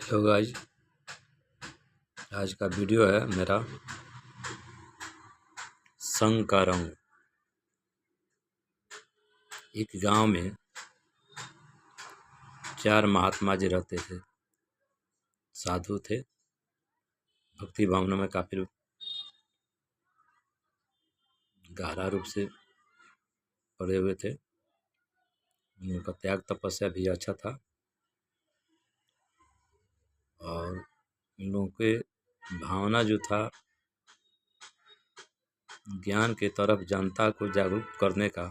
Hello guys, आज का video है मेरा संग का रंग। एक गांव में 4 महात्मा जी रहते थे। साधु थे, भक्ति भावना में काफी गहरा रूप से पड़े हुए थे। उनका त्याग तपस्या भी अच्छा था और इन लोगों के भावना जो था ज्ञान के तरफ, जनता को जागरूक करने का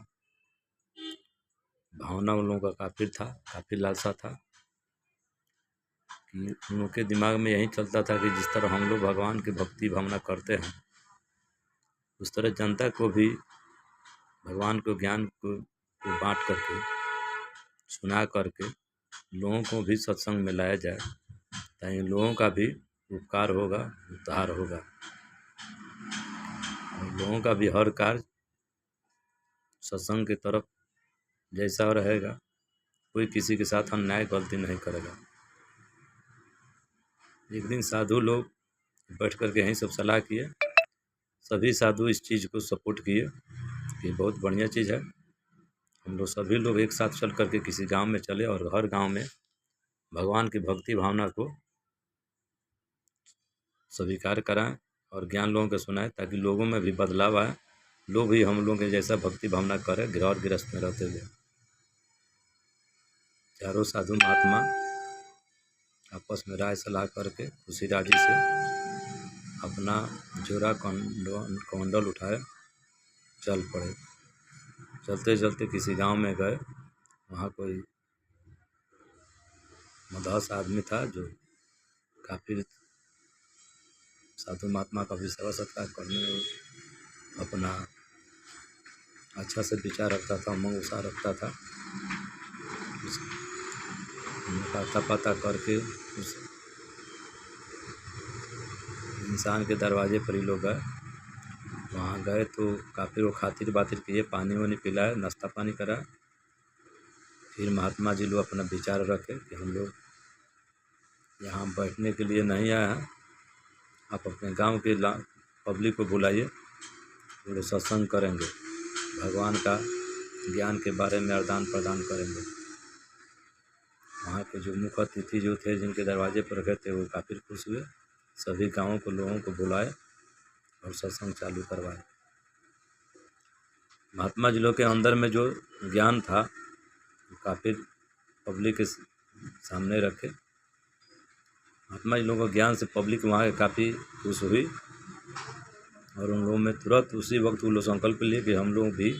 भावना उन लोगों का काफ़ी लालसा था। कि उन लोगों के दिमाग में यही चलता था कि जिस तरह हम लोग भगवान की भक्ति भावना करते हैं, उस तरह जनता को भी भगवान को ज्ञान को बांट करके, सुना करके लोगों को भी सत्संग में लाया जाए, ताकि लोगों का भी उपकार होगा, उद्धार होगा और लोगों का भी हर कार्य सत्संग की तरफ जैसा रहेगा। कोई किसी के साथ अन्याय गलती नहीं करेगा। एक दिन साधु लोग बैठ कर के यहीं सब सलाह किए। सभी साधु इस चीज़ को सपोर्ट किए कि बहुत बढ़िया चीज़ है। हम लोग सभी लोग एक साथ चल करके किसी गांव में चले और हर गांव में भगवान की भक्ति भावना को स्वीकार कराएं और ज्ञान लोगों को सुनाएं, ताकि लोगों में भी बदलाव आए, लोग भी हम लोगों के जैसा भक्ति भावना करें और गृहस्थ में रहते हुए। चारों साधु महात्मा आपस में राय सलाह करके खुशी राजी से अपना जोरा कमंडल उठाए चल पड़े। चलते चलते किसी गांव में गए। वहाँ कोई मदहस आदमी था जो काफ़ी साधु महात्मा का भी सेवा सत्कार करने में अपना अच्छा से विचार रखता था, उमंग उत्साह रखता था। आता पता करके उस इंसान के दरवाजे पर ही लोग गए। वहाँ गए तो काफ़ी वो खातिर बातिर किए, पानी वानी पिलाए, नाश्ता पानी कराए। फिर महात्मा जी लोग अपना विचार रखे कि हम लोग यहाँ बैठने के लिए नहीं आए हैं, आप अपने गांव के पब्लिक को बुलाइए, थोड़े सत्संग करेंगे, भगवान का ज्ञान के बारे में आदान प्रदान करेंगे। वहाँ के जो मुख्य अतिथि जो थे, जिनके दरवाजे पर रखे थे, वो काफ़ी खुश हुए। सभी गाँवों को लोगों को बुलाए और सत्संग चालू करवाए। महात्मा जी लोग के अंदर में जो ज्ञान था काफ़ी पब्लिक के सामने रखे। महात्मा जी लोगों को ज्ञान से पब्लिक वहाँ के काफ़ी खुश हुई और उन लोगों में तुरंत उसी वक्त वो लोग संकल्प लिए कि हम लोग भी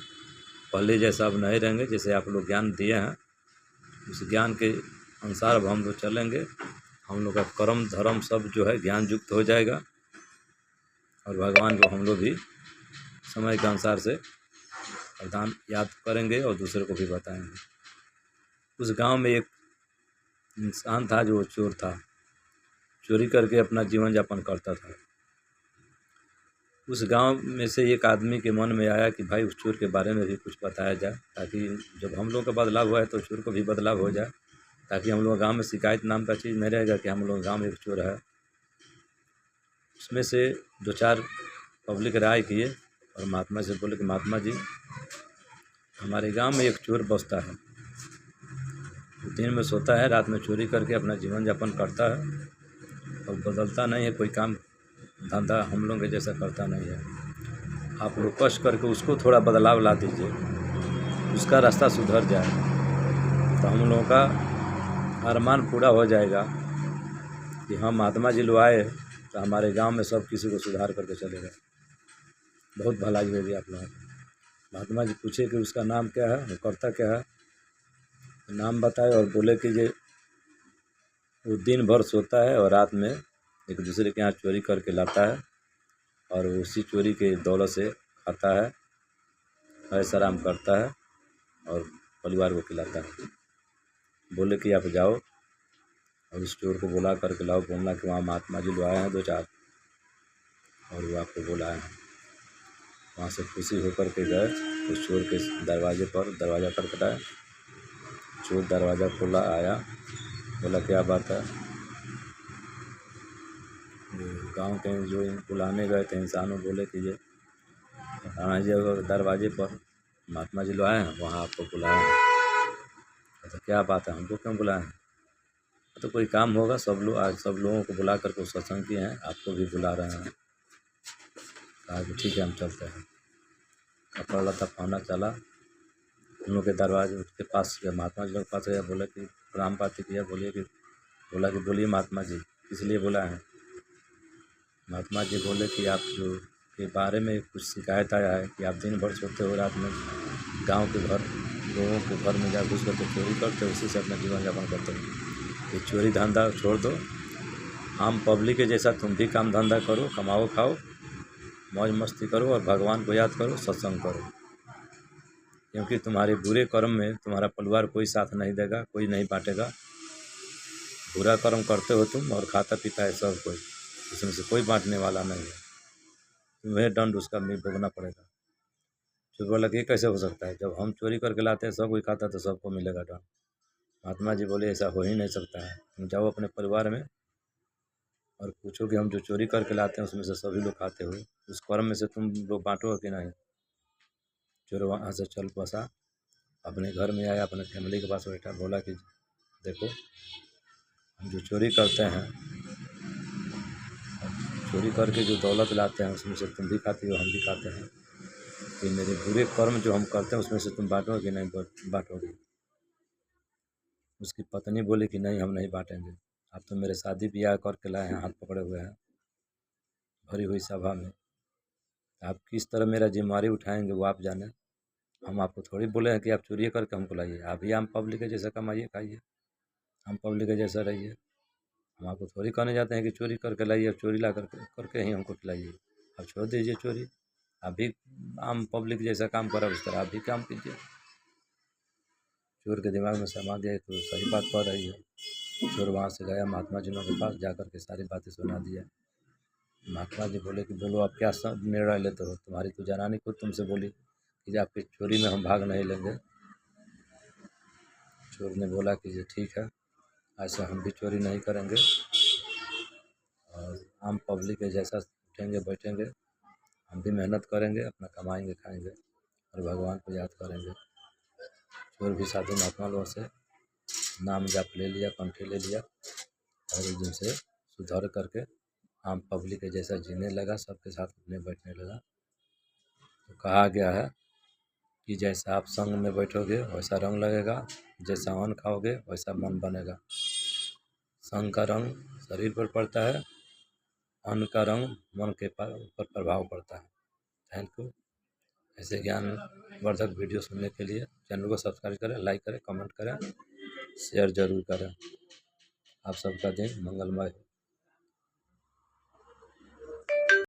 पहले जैसा अब नहीं रहेंगे। जैसे आप लोग ज्ञान दिए हैं, उस ज्ञान के अनुसार अब हम लोग चलेंगे। हम लोग का कर्म धर्म सब जो है ज्ञान युक्त हो जाएगा और भगवान को हम लोग भी समय के अनुसार से प्रदान याद करेंगे और दूसरे को भी बताएंगे। उस गांव में एक इंसान था जो चोर था, चोरी करके अपना जीवन यापन करता था। उस गांव में से एक आदमी के मन में आया कि भाई उस चोर के बारे में भी कुछ बताया जाए, ताकि जब हम लोग का बदलाव हुआ है तो चोर को भी बदलाव हो जाए, ताकि हम लोग गांव में शिकायत नाम का चीज़ नहीं रहेगा कि हम लोग गांव में एक चोर है। उसमें से 2-4 पब्लिक राय किए और महात्मा से बोले कि महात्मा जी, हमारे गांव में एक चोर बसता है, दिन में सोता है, रात में चोरी करके अपना जीवन यापन करता है और बदलता नहीं है, कोई काम धंधा हम लोग के जैसा करता नहीं है। आप लोग कष्ट करके उसको थोड़ा बदलाव ला दीजिए, उसका रास्ता सुधर जाए तो हम लोगों का अरमान पूरा हो जाएगा कि हम महात्मा जी लोग आए तो हमारे गांव में सब किसी को सुधार करके चले गए, बहुत भलाई होगी आप लोगों को। महात्मा जी पूछे कि उसका नाम क्या है, वो करता क्या है। नाम बताए और बोले कि ये वो दिन भर सोता है और रात में एक दूसरे के यहाँ चोरी करके लाता है और उसी चोरी के दौलत से खाता है, ऐश आराम करता है और परिवार को खिलाता है। बोले कि आप जाओ और उस चोर को बुला करके लाओ, बोलना कि वहाँ महात्मा जी लोग आए हैं 2-4 और वो आपको बुलाए हैं। वहाँ से खुशी होकर के गए उस चोर के दरवाजे पर, दरवाज़ा खटखटाया। चोर दरवाज़ा खोला, आया, बोला क्या बात है। गांव के जो बुलाने गए थे इंसानों बोले कि ये राणा जी के दरवाजे पर महात्मा जी लोग आए हैं, वहाँ आपको बुलाया है। तो क्या बात है, हमको क्यों बुलाए हैं? तो कोई काम होगा, सब लोग आज सब लोगों को बुला करके सत्संग किए हैं, आपको भी बुला रहे हैं। कहा कि ठीक है हम चलते हैं। कपड़ा लता पहना चला, उन लोग के दरवाजे के पास गया, महात्मा जी के पास गया, बोला कि प्रणाम पाती किया, बोला कि बोलिए महात्मा जी किस लिए बुलाए हैं? महात्मा जी बोले कि आप जो के बारे में कुछ शिकायत आया है कि आप दिन भर सोते हो, रात में गांव के घर लोगों के घर में जा घुस करके चोरी करते हो, उसी से अपना जीवन यापन करते हो। ये चोरी धंधा छोड़ दो, आम पब्लिक के जैसा तुम भी काम धंधा करो, कमाओ खाओ, मौज मस्ती करो और भगवान को याद करो, सत्संग करो। क्योंकि तुम्हारे बुरे कर्म में तुम्हारा परिवार कोई साथ नहीं देगा, कोई नहीं बांटेगा। बुरा कर्म करते हो तुम और खाता पीता है सब कोई, इसमें से कोई बांटने वाला नहीं है। तुम्हें दंड उसका भी भोगना पड़ेगा। तो बोला कि ये कैसे हो सकता है, जब हम चोरी करके लाते हैं सब कोई खाता तो सबको मिलेगा दंड। महात्मा जी बोले ऐसा हो ही नहीं सकता है, तुम जाओ अपने परिवार में और पूछो कि हम जो चोरी करके लाते हैं उसमें से सभी लोग खाते हो, उस कर्म में से तुम लोग बांटो कि नहीं। चोर वहाँ से चल बसा, अपने घर में आया, अपने फैमिली के पास बैठा, बोला कि देखो हम जो चोरी करते हैं, चोरी करके जो दौलत लाते हैं उसमें से तुम भी खाते हो, हम भी खाते हैं। कि मेरे बुरे कर्म जो हम करते हैं उसमें से तुम बांटोगे कि नहीं बांटोगे। उसकी पत्नी बोली कि नहीं हम नहीं बांटेंगे, आप तो मेरे शादी ब्याह करके लाए हैं, हाथ पकड़े हुए हैं भरी हुई सभा में, आप किस तरह मेरा जिम्मेवारी उठाएंगे वो आप जाने। हम आपको थोड़ी बोले हैं कि आप चोरी करके हमको लाइए, आप ही आम पब्लिक के जैसा कमाइए खाइए, हम पब्लिक के जैसा रहिए। हम आपको थोड़ी कहने जाते हैं कि चोरी करके लाइए, अब चोरी ला करके ही हमको खिलाइए। आप छोड़ दीजिए चोरी, आप भी आम पब्लिक जैसा काम करा उस तरह आप भी काम कीजिए। चोर के दिमाग में समा गया तो सही बात कह रही है। चोर वहाँ से गया महात्मा जी के पास, जा कर के सारी बातें सुना दिया। महात्मा जी बोले कि बोलो आप क्या सब निर्णय लेते हो, तुम्हारी तो जनानी खुद तुमसे बोली कि आपकी चोरी में हम भाग नहीं लेंगे। चोर ने बोला कि ये ठीक है, ऐसा हम भी चोरी नहीं करेंगे और आम पब्लिक के जैसा उठेंगे बैठेंगे, हम भी मेहनत करेंगे, अपना कमाएंगे खाएंगे और भगवान को याद करेंगे। चोर भी साधु महात्मा लोगों से नाम जाप ले लिया, कंठी ले लिया और एक दिन से सुधर करके आम पब्लिक के जैसा जीने लगा, सबके साथ उठने बैठने लगा। तो कहा गया है कि जैसा आप संग में बैठोगे वैसा रंग लगेगा, जैसा अन्न खाओगे वैसा मन बनेगा। संग का रंग शरीर पर पड़ता है, अन्न का रंग मन के ऊपर प्रभाव पड़ता है। Thank you. ऐसे ज्ञानवर्धक वीडियो सुनने के लिए चैनल को सब्सक्राइब करें, लाइक करें, कमेंट करें, शेयर ज़रूर करें। आप सबका दिन मंगलमय हो।